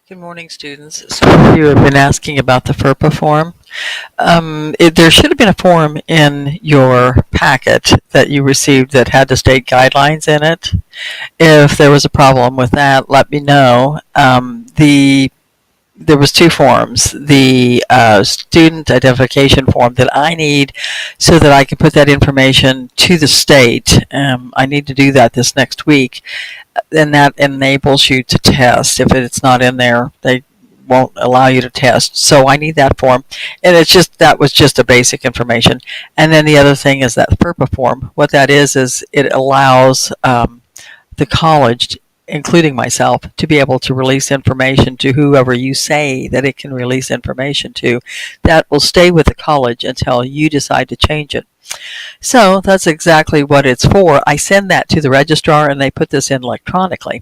Good morning, students. So you have been asking about the FERPA form. There should have been a form in your packet that you received that had the state guidelines in it. If there was a problem with that, let me know. There was two forms. The student identification form that I need so that I can put that information to the state. I need to do that this next week. And that enables you to test. If it's not in there, they won't allow you to test. So I need that form. And that was just a basic information. And then the other thing is that FERPA form. What that is it allows the college, including myself, to be able to release information to whoever you say that it can release information to. That will stay with the college until you decide to change it. So that's exactly what it's for. I send that to the registrar and they put this in electronically.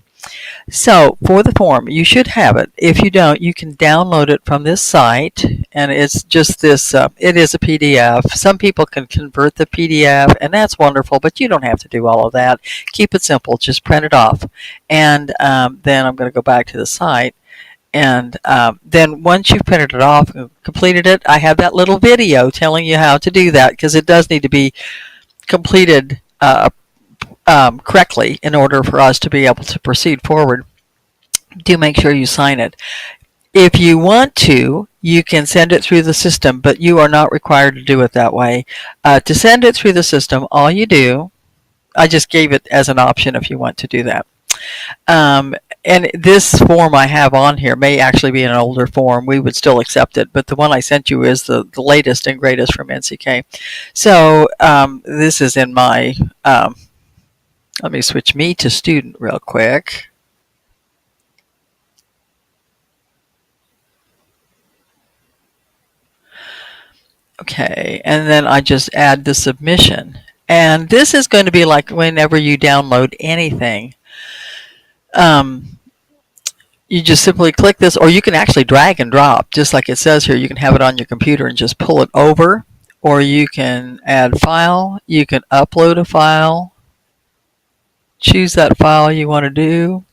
So for the form, you should have it. If you don't, you can download it from this site, and it's just this, it is a PDF. Some people can convert the PDF, and that's wonderful, but you don't have to do all of that. Keep it simple. Just print it off. And then I'm going to go back to the site. And then once you've printed it off and completed it, I have that little video telling you how to do that, because it does need to be completed correctly in order for us to be able to proceed forward. Do make sure you sign it. If you want to, you can send it through the system, but you are not required to do it that way. To send it through the system, all you do, I just gave it as an option if you want to do that. And this form I have on here may actually be an older form. We would still accept it, but the one I sent you is the latest and greatest from NCK. So this is in my, let me switch me to student real quick. Okay, and then I just add the submission. And this is going to be like whenever you download anything. You just simply click this, or you can actually drag and drop, just like it says here. You can have it on your computer and just pull it over, or you can add file, you can upload a file, choose that file you want to do.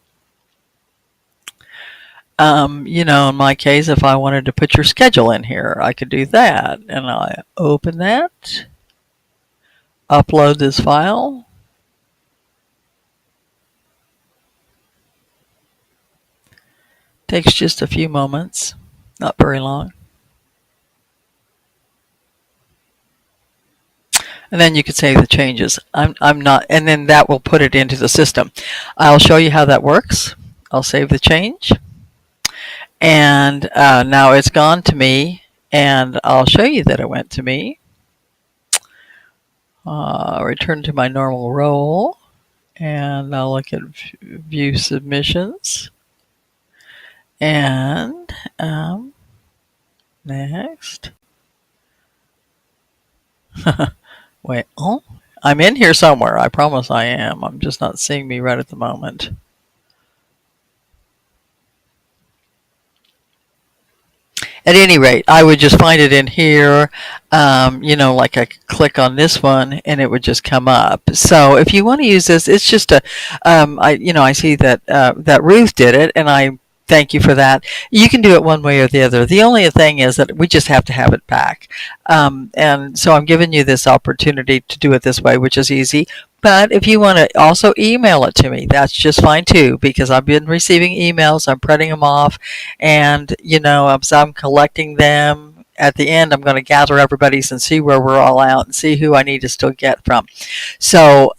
You know, in my case, if I wanted to put your schedule in here, I could do that. And I open that, upload this file. Takes just a few moments, not very long. And then you can save the changes. I'm not, and then that will put it into the system. I'll show you how that works. I'll save the change. And now it's gone to me, and I'll show you that it went to me. Return to my normal role, and I'll look at view submissions. And next. Wait, oh, I'm in here somewhere. I promise I am. I'm just not seeing me right at the moment. At any rate, I would just find it in here. You know, like I could click on this one and it would just come up. So if you want to use this, it's just a, I see that that Ruth did it, and I thank you for that. You can do it one way or the other. The only thing is that we just have to have it back. And so I'm giving you this opportunity to do it this way, which is easy. But if you want to also email it to me, that's just fine too, because I've been receiving emails, I'm printing them off, and, you know, as I'm collecting them, at the end, I'm going to gather everybody's and see where we're all out and see who I need to still get from. So,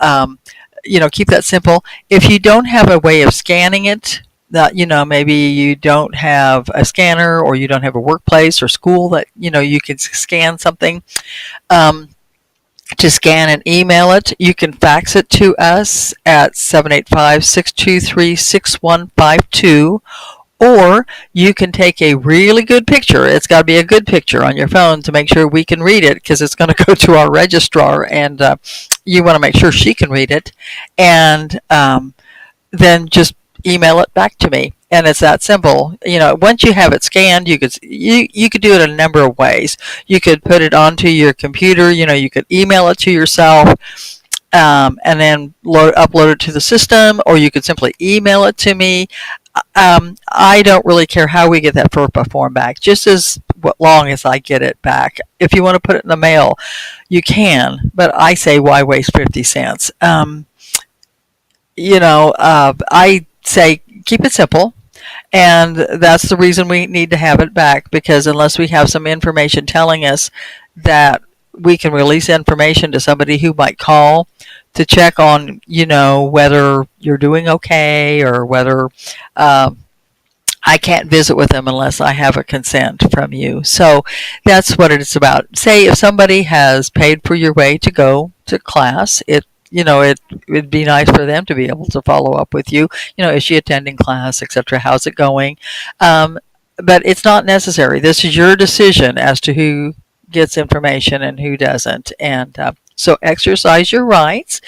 you know, keep that simple. If you don't have a way of scanning it, that, you know, maybe you don't have a scanner, or you don't have a workplace or school that, you know, you can scan something, to scan and email it, you can fax it to us at 785-623-6152, or you can take a really good picture. It's got to be a good picture on your phone to make sure we can read it, because it's going to go to our registrar, and you want to make sure she can read it, and then just email it back to me. And it's that simple. You know, once you have it scanned, you could do it a number of ways. You could put it onto your computer. You know, you could email it to yourself, and then upload it to the system, or you could simply email it to me. I don't really care how we get that FERPA form back, just as long as I get it back. If you want to put it in the mail, you can, but I say why waste 50 cents? I say keep it simple. And that's the reason we need to have it back, because unless we have some information telling us that we can release information to somebody who might call to check on, whether you're doing okay, or whether I can't visit with them unless I have a consent from you. So that's what it's about. Say if somebody has paid for your way to go to class, it would be nice for them to be able to follow up with you. Is she attending class, etc.? How's it going? But it's not necessary. This is your decision as to who gets information and who doesn't. And so exercise your rights.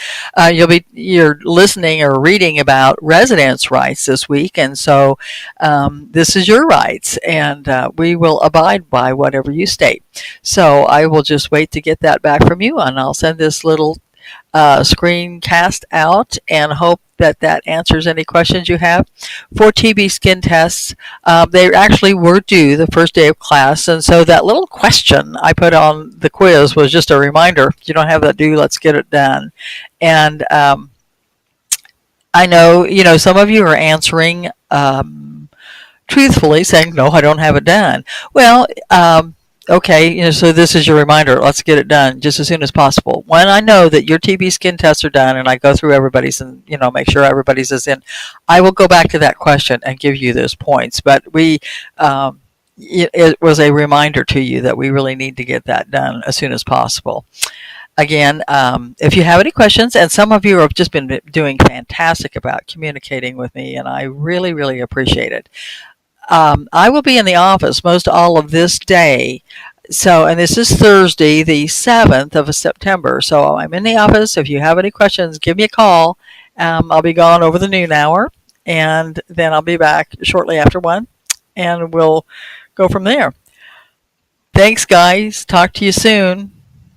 You're listening or reading about residents' rights this week, and so this is your rights, and we will abide by whatever you state. So I will just wait to get that back from you, and I'll send this little screencast out and hope that answers any questions you have. For TB skin tests, they actually were due the first day of class, and so that little question I put on the quiz was just a reminder. If you don't have that due, let's get it done. And I know, some of you are answering truthfully, saying, no, I don't have it done. Well, okay, so this is your reminder. Let's get it done just as soon as possible. When I know that your TB skin tests are done and I go through everybody's and, make sure everybody's is in, I will go back to that question and give you those points. But it was a reminder to you that we really need to get that done as soon as possible. Again, if you have any questions, and some of you have just been doing fantastic about communicating with me, and I really, really appreciate it. I will be in the office most all of this day. And this is Thursday, the 7th of September. So I'm in the office. If you have any questions, give me a call. I'll be gone over the noon hour, and then I'll be back shortly after 1, and we'll go from there. Thanks, guys. Talk to you soon.